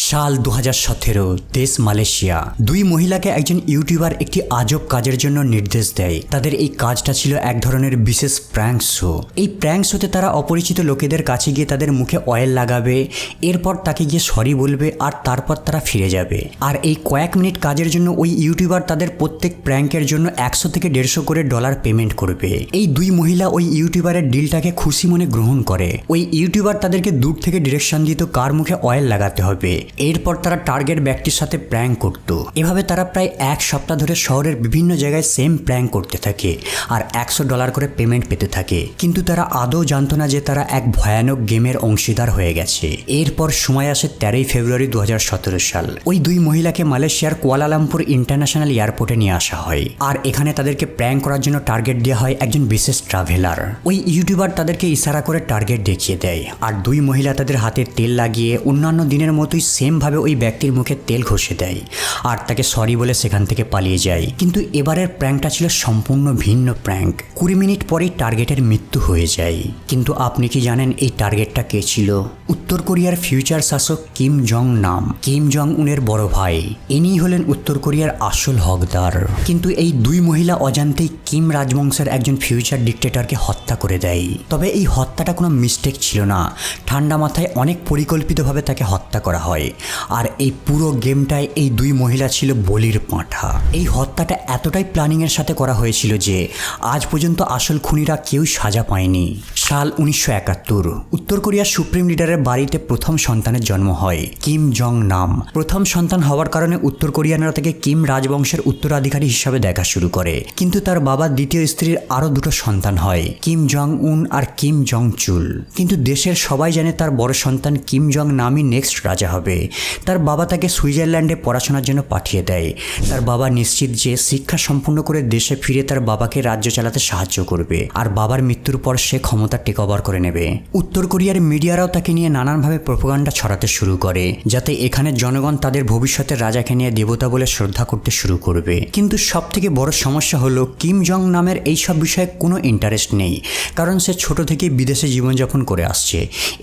সাল 2017 দেশ মালয়েশিয়া। দুই মহিলাকে একজন ইউটিউবার একটি আজব কাজের জন্য নির্দেশ দেয়। তাদের এই কাজটা ছিল এক ধরনের বিশেষ প্র্যাঙ্ক শো। এই প্র্যাঙ্ক শোতে তারা অপরিচিত লোকেদের কাছে গিয়ে তাদের মুখে অয়েল লাগাবে, এরপর তাকে গিয়ে সরি বলবে আর তারপর তারা ফিরে যাবে। আর এই কয়েক মিনিট কাজের জন্য ওই ইউটিউবার তাদের প্রত্যেক প্র্যাঙ্কের জন্য 100 থেকে 150 করে ডলার পেমেন্ট করবে। এই দুই মহিলা ওই ইউটিউবারের ডিলটাকে খুশি মনে গ্রহণ করে। ওই ইউটিউবার তাদেরকে দূর থেকে ডিরেকশন দিত কার মুখে অয়েল লাগাতে হবে, এরপর তারা টার্গেট ব্যক্তির সাথে প্র্যাঙ্ক করত। এভাবে তারা প্রায় এক সপ্তাহ ধরে শহরের বিভিন্ন জায়গায় সেম প্র্যাঙ্ক করতে থাকে আর 100 ডলার করে পেমেন্ট পেতে থাকে। কিন্তু তারা আদৌ জানতো না যে তারা এক ভয়ানক গেমের অংশীদার হয়ে গেছে। এরপর সময় আসে 13 ফেব্রুয়ারি 2017 সাল। ওই দুই মহিলাকে মালয়েশিয়ার কুয়ালালামপুর ইন্টারন্যাশনাল এয়ারপোর্টে নিয়ে আসা হয় আর এখানে তাদেরকে প্র্যাঙ্ক করার জন্য টার্গেট দেওয়া হয় একজন বিশেষ ট্রাভেলার। ওই ইউটিউবার তাদেরকে ইশারা করে টার্গেট দেখিয়ে দেয় আর দুই মহিলা তাদের হাতে তেল লাগিয়ে অন্যান্য দিনের মতোই সেম ভাবে ওই ব্যক্তির মুখে তেল ঘষে দেয় আর তাকে সরি বলে সেখান থেকে পালিয়ে যায়। কিন্তু এবারের প্র্যাঙ্কটা ছিল সম্পূর্ণ ভিন্ন প্র্যাঙ্ক। 20 মিনিট পরেই টার্গেটের মৃত্যু হয়ে যায়। কিন্তু আপনি কি জানেন এই টার্গেটটা কে ছিল? উত্তর কোরিয়ার ফিউচার শাসক কিম জং নাম, কিম জং উনের বড় ভাই। ইনি হলেন উত্তর কোরিয়ার আসল হকদার। কিন্তু এই দুই মহিলা অজান্তেই কিম রাজবংশের একজন ফিউচার ডিক্টেটরকে হত্যা করে দেয়। তবে এই হত্যাটা কোনো মিস্টেক ছিল না, ঠান্ডা মাথায় অনেক পরিকল্পিতভাবে তাকে হত্যা করা হয়। আর এই পুরো গেমটায় এই দুই মহিলা ছিল বলির পাঁঠা। এই হত্যাটা এতটাই প্ল্যানিংয়ের সাথে করা হয়েছিল যে আজ পর্যন্ত আসল খুনিরা কেউ সাজা পায়নি। সাল 1971 উত্তর কোরিয়ার সুপ্রিম লিডারের বাড়িতে প্রথম সন্তানের জন্ম হয়, কিম জং নাম। প্রথম সন্তান হওয়ার কারণে উত্তর কোরিয়ানরা তাকে কিম রাজবংশের উত্তরাধিকারী হিসাবে দেখা শুরু করে। কিন্তু তার বাবার দ্বিতীয় স্ত্রীর আরও দুটো সন্তান হয়, কিম জং উন আর কিম জং চুল। কিন্তু দেশের সবাই জানে তার বড় সন্তান কিম জং নামই নেক্সট রাজা হবে। তার বাবা তাকে সুইজারল্যান্ডে পড়াশোনার জন্য পাঠিয়ে দেয়। তার বাবা নিশ্চিত যে শিক্ষা সম্পূর্ণ করে দেশে ফিরে তার বাবাকে রাজ্য চালাতে সাহায্য করবে আর বাবার মৃত্যুর পর সে ক্ষমতা টেক ওভার করে নেবে। উত্তর কোরিয়ার মিডিয়ারাও তাকে নিয়ে নানানভাবে প্রোপাগান্ডা ছড়াতে শুরু করে যাতে এখানে জনগণ তাদের ভবিষ্যতের রাজাকে নিয়ে দেবতা বলে শ্রদ্ধা করতে শুরু করবে। কিন্তু সবথেকে বড় সমস্যা হলো কিম জং নামের এইসব বিষয়ে কোনো ইন্টারেস্ট নেই, কারণ সে ছোট থেকেই বিদেশে জীবনযাপন করে আসছে।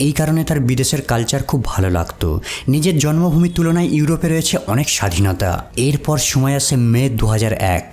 এই কারণে তার বিদেশের কালচার খুব ভালো লাগতো। নিজের জন্মভূমির তুলনায় ইউরোপে রয়েছে অনেক স্বাধীনতা। এরপর সময় আসে মে 2001।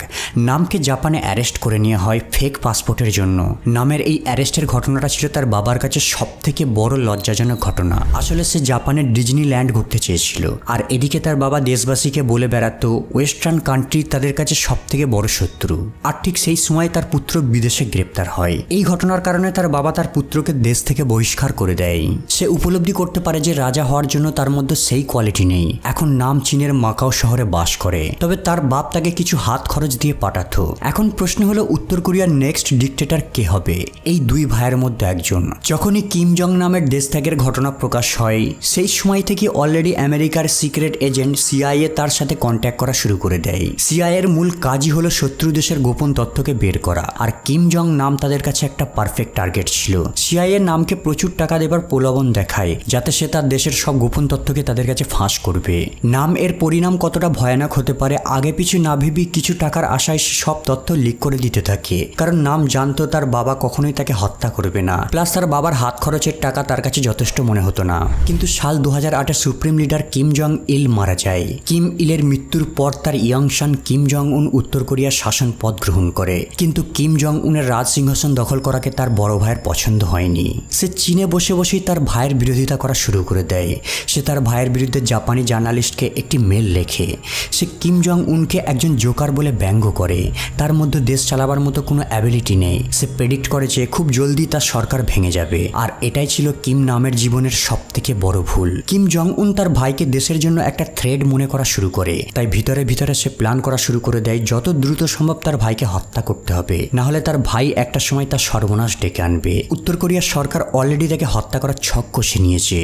নামকে জাপানে অ্যারেস্ট করে নেওয়া হয় ফেক পাসপোর্টের জন্য। নামের এই অ্যারেস্টের ঘটনাটা ছিল তার বাবার কাছে সবথেকে বড় লজ্জাজনক ঘটনা। আসলে সে জাপানের ডিজনিল্যান্ড ঘুরতে চেয়েছিল আর এদিকে তার বাবা দেশবাসীকে বলে বেড়াতো ওয়েস্টার্ন কান্ট্রি তাদের কাছে সবথেকে বড় শত্রু। আর ঠিক সেই সময় তার পুত্র বিদেশে গ্রেপ্তার হয়। এই ঘটনার কারণে তার বাবা তার পুত্রকে দেশ থেকে বহিষ্কার করে দেয়। সে উপলব্ধি করতে পারে যে রাজা হওয়ার জন্য তার মধ্যে সেই কোয়ালিটি নেই। এখন নাম চীনের মাকাও শহরে বাস করে, তবে তার বাপ তাকে কিছু হাত খরচ দিয়ে পাঠাতো। এখন প্রশ্ন হলো উত্তর কোরিয়ার নেক্সট ডিক্টেটর কে হবে? এই দুই ভাইয়ের মধ্যে একজন। যখনই কিম জং নামের দেশ ত্যাগের ঘটনা প্রকাশ হয় সেই সময় থেকে অলরেডি আমেরিকার সিক্রেট এজেন্ট সিআইএ তার সাথে কন্ট্যাক্ট করা শুরু করে দেয়। সিআইএ এর মূল কাজই হলো শত্রু দেশের গোপন তথ্যকে বের করা আর কিম জং নাম তাদের কাছে একটা পারফেক্ট টার্গেট ছিল। সিআইএ নামকে প্রচুর টাকা দেবার প্রলোভন দেখায় যাতে সে তার দেশের সব গোপন তথ্যকে তাদের কাছে ফাঁস করবে। নাম এর পরিণাম কতটা ভয়ানক হতে পারে আগে পিছু না ভেবে কিছু টাকার আশায় সব তথ্য লিক করে দিতে থাকে, কারণ নাম জানতো তার বাবা কখনোই তাকে হত্যা করবে না। প্লাস তার বাবার হাত খরচের টাকা তার কাছে যথেষ্ট মনে হতো না। কিন্তু সাল 2008 সুপ্রিম লিডার কিম জং ইল মারা যায়। কিম ইলের মৃত্যুর পর তার ইয়ং সন কিম জং উন উত্তর কোরিয়ার শাসন পদ গ্রহণ করে। কিন্তু কিম জং উনের রাজ সিংহাসন দখল করাকে তার বড় ভাইয়ের পছন্দ হয়নি। সে চীনে বসে বসেই তার ভাইয়ের বিরোধিতা করা শুরু করে দেয়। সে তার ভাইয়ের বিরুদ্ধে জাপানি জার্নালিস্টকে একটি মেল লেখে। সে কিম জং উনকে একজন জোকার বলে ব্যঙ্গ করে। তার মধ্যে দেশ চালাবার মতো কোনো অ্যাবিলিটি নেই। সে প্রেডিক্ট করে যে খুব জলদি তার সরকার ভেঙে যাবে। আর এটাই ছিল কিম নামের জীবনের সবথেকে বড় ভুল। কিম জং উন তার ভাইকে দেশের জন্য একটা থ্রেড মনে করা শুরু করে। তাই ভিতরে ভিতরে সে প্ল্যান করা শুরু করে দেয় যত দ্রুত সম্ভব তার ভাইকে হত্যা করতে হবে, না হলে তার ভাই একটা সময় তার সর্বনাশ ডেকে আনবে। উত্তর কোরিয়ার সরকার অলরেডি তাকে হত্যা করার ছক কষে নিয়েছে।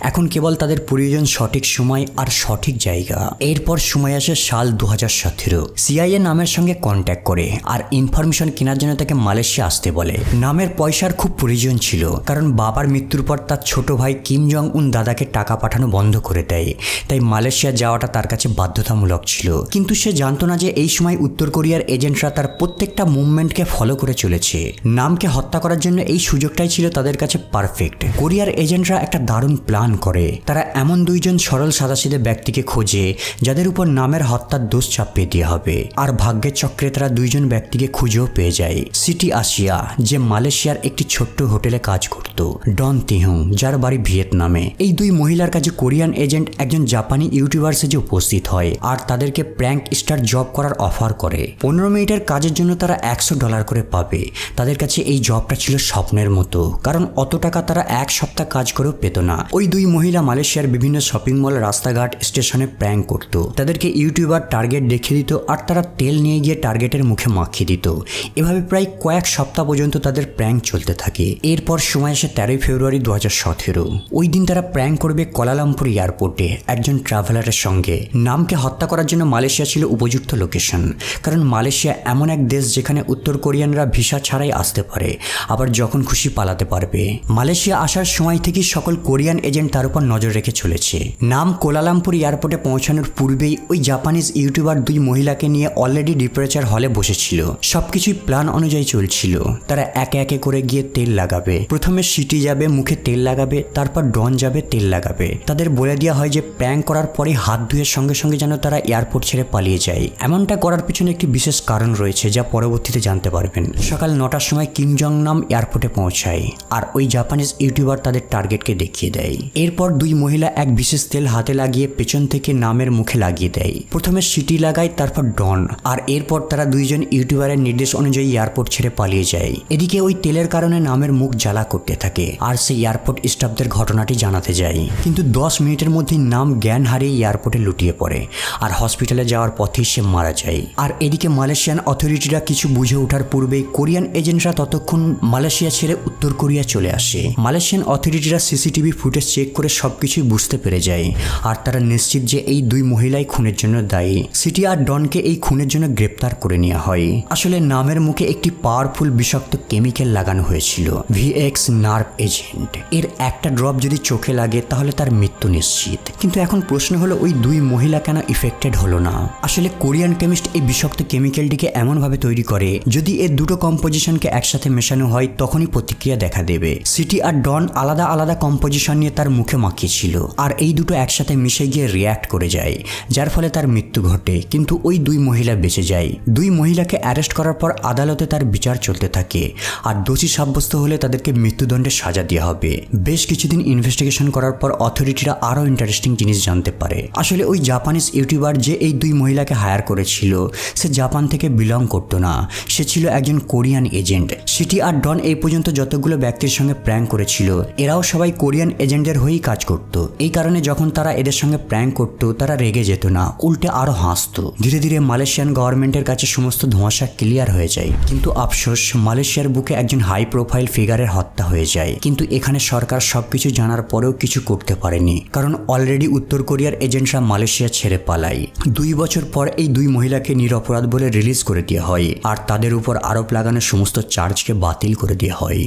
এখন কেবল তাদের প্রয়োজন সঠিক সময় আর সঠিক জায়গা। এরপর সময় আসে সাল 2017। সিআইএ নামের সঙ্গে কন্ট্যাক্ট করে আর ইনফরমেশন কেনার জন্য তাকে মালয়েশিয়া আসতে বলে। নামের পয়সার খুব প্রয়োজন ছিল, কারণ বাবার মৃত্যুর পর তার ছোট ভাই কিম জং উন দাদাকে টাকা পাঠানো বন্ধ করে দেয়। তাই মালয়েশিয়া যাওয়াটা তার কাছে বাধ্যতামূলক ছিল। কিন্তু সে জানতো না যে এই সময় উত্তর কোরিয়ার এজেন্টরা তার প্রত্যেকটা মুভমেন্টকে ফলো করে চলেছে। নামকে হত্যা করার জন্য এই সুযোগটাই ছিল তাদের কাছে পারফেক্ট। কোরিয়ার এজেন্টরা একটা দারুণ প্ল্যান করে। তারা এমন দুই দুইজন সরল সাদাসিধে ব্যক্তিকে খোঁজে যাদের উপর নামের হত্যার দোষ চাপিয়ে দেওয়া হবে। আর ভাগ্যের চক্রে তারা দুইজন ব্যক্তিকে খুঁজেও পেয়ে যায়। সিটি আসিয়া, যে মালয়েশিয়ার একটি ছোট্ট হোটেলে কাজ করত, ডন তিহুং, যার বাড়ি ভিয়েতনামে। এই দুই মহিলার কাছে কোরিয়ান এজেন্ট একজন জাপানি ইউটিউবার সেজে উপস্থিত হয় আর তাদেরকে প্র্যাঙ্ক স্টার জব করার অফার করে। 15 মিনিটের কাজের জন্য তারা $100 করে পাবে। তাদের কাছে এই জবটা ছিল স্বপ্নের মতো, কারণ অত টাকা তারা এক সপ্তাহ কাজ করেও পেত না। ওই দুই মহিলা মালয়েশিয়ার বিভিন্ন শপিং মল, রাস্তাঘাট, স্টেশনে প্র্যাঙ্ক করত। তাদেরকে ইউটিউবার টার্গেট দেখিয়ে দিত আর তারা তেল নিয়ে গিয়ে টার্গেটের মুখে মাখিয়ে দিত। এভাবে প্রায় কয়েক সপ্তাহ পর্যন্ত তাদের প্র্যাঙ্ক চলতে থাকে। এরপর সময় আসে 13 ফেব্রুয়ারি 2017। ওই দিন তারা প্র্যাঙ্ক করবে কোয়ালালামপুর এয়ারপোর্টে একজন ট্রাভেলারের সঙ্গে। নামকে হত্যা করার জন্য মালয়েশিয়া ছিল উপযুক্ত লোকেশন, কারণ মালয়েশিয়া এমন এক দেশ যেখানে উত্তর কোরিয়ানরা ভিসা ছাড়াই আসতে পারে, আবার যখন খুশি পালাতে পারবে। মালয়েশিয়া আসার সময় থেকেই সকল কোরিয়ান এজেন্ট তার উপর নজর রেখে চলেছে। নাম কোয়ালালামপুর এয়ারপোর্টে পৌঁছানোর পূর্বেই ওই জাপানিজ ইউটিউবার দুই মহিলাকে নিয়ে অলরেডি ডিপারেচার হলে বসেছিল। সবকিছুই প্ল্যান অনুযায়ী চলছিল। তারা একে একে করে গিয়ে তেল লাগাবে। প্রথমে সিটি যাবে, মুখে তেল লাগাবে, তারপর ডন যাবে, তেল লাগাবে। তাদের বলে দেওয়া হয় যে প্র্যাঙ্ক করার পরে হাত ধুয়ে সঙ্গে সঙ্গে যেন তারা এয়ারপোর্ট ছেড়ে পালিয়ে যায়। এমনটা করার পিছনে একটি বিশেষ কারণ রয়েছে, যা পরবর্তীতে জানতে পারবেন। সকাল 9টার সময় কিম জং নাম এয়ারপোর্টে পৌঁছায় আর ওই জাপানিজ ইউটিউবার তাদের টার্গেটকে দেখিয়ে দেয়। এরপর দুই মহিলা এক বিশেষ তেল হাতে লাগিয়ে পেছন থেকে নামের মুখে লাগিয়ে দেয়। প্রথমে সিটি লাগায়, তারপর ডন, আর এরপর তারা দুইজন ইউটিউবারের নির্দেশ অনুযায়ী এয়ারপোর্ট ছেড়ে পালিয়ে যায়। এদিকে ওই তেলের কারণে নামের মুখ জ্বালা করতে থাকে আর সেই এয়ারপোর্ট স্টাফদের ঘটনাটি জানাতে যায়। কিন্তু 10 মিনিটের মধ্যেই নাম জ্ঞান হারিয়ে এয়ারপোর্টে লুটিয়ে পড়ে আর হসপিটালে যাওয়ার পথেই সে মারা যায়। আর এদিকে মালয়েশিয়ান অথরিটিরা কিছু বুঝে ওঠার পূর্বেই কোরিয়ান এজেন্টরা ততক্ষণ মালয়েশিয়া ছেড়ে উত্তর কোরিয়া চলে আসে। মালয়েশিয়ান অথরিটিরা সিসিটিভি ফুটেজ চেক করে সবকিছুই বুঝতে পেরে যায় আর তারা নিশ্চিত যে এই দুই মহিলাই খুনের জন্য দায়ী। সিটি আর ডনকে এই খুনের জন্য গ্রেপ্তার করে নেওয়া হয়। আসলে নামের মুখে একটি পাওয়ারফুল বিষাক্ত কেমিক্যাল লাগানো হয়েছিল, ভিএক্স নার্ভ এজেন্ট। এর একটা ড্রপ যদি চোখে লাগে তাহলে তার মৃত্যু নিশ্চিত। কিন্তু এখন প্রশ্ন হলো ওই দুই মহিলা কেন ইফেক্টেড হলো না? আসলে কোরিয়ান কেমিস্ট এই বিষাক্ত কেমিক্যালটিকে এমনভাবে তৈরি করে যদি এর দুটো কম্পোজিশনকে একসাথে মেশানো হয় তখনই প্রতিক্রিয়া দেখা দেবে। সিটি আর ডন আলাদা আলাদা কম্পোজিশন নিয়ে তার মুখে মাখিয়েছিল আর এই দুটো একসাথে মিশে গিয়ে রিয়্যাক্ট করে যায়, যার ফলে তার মৃত্যু ঘটে। কিন্তু ওই দুই মহিলা বেঁচে যায়। দুই মহিলাকে অ্যারেস্ট করার পর আদালতে তার বিচার চলতে থাকে আর দোষী সাব্যস্ত হলে তাদেরকে মৃত্যুদণ্ডে সাজা দেওয়া হবে। বেশ কিছুদিন ইনভেস্টিগেশন করার পর অথরিটিরা আরও ইন্টারেস্টিং জিনিস জানতে পারে। আসলে ওই জাপানিজ ইউটিউবার যে এই দুই মহিলাকে হায়ার করেছিল সে জাপান থেকে বিলং করতো না, সে ছিল একজন কোরিয়ান এজেন্ট। সিটি আর ডন এই পর্যন্ত যতগুলো ব্যক্তির সঙ্গে প্র্যাঙ্ক করেছিল এরাও সবাই কোরিয়ান এজেন্টদের হয়েই কাজ করত। এই কারণে যখন তারা এদের সঙ্গে প্র্যাঙ্ক করতো তারা রেগে যেত না, উল্টে আরো হাসতো। ধীরে ধীরে মালয়েশিয়ান গভর্নমেন্টের কাছে সমস্ত ধোঁয়াশা ক্লিয়ার হয়ে যায়। কিন্তু আফসোস, মালয়েশিয়ার বুকে একজন হাই প্রোফাইল ফিগারের হত্যা হয়ে যায়। কিন্তু এখানে সরকার সবকিছু জানার পরেও কিছু করতে পারেনি, কারণ অলরেডি উত্তর কোরিয়ার এজেন্টরা মালয়েশিয়া ছেড়ে পালায়। 2 বছর পর এই দুই মহিলাকে নিরপরাধ বলে রিলিজ করে দেওয়া হয় আর তাদের উপর আরোপ লাগানো সমস্ত চার্জকে বাতিল করে দেওয়া হয়।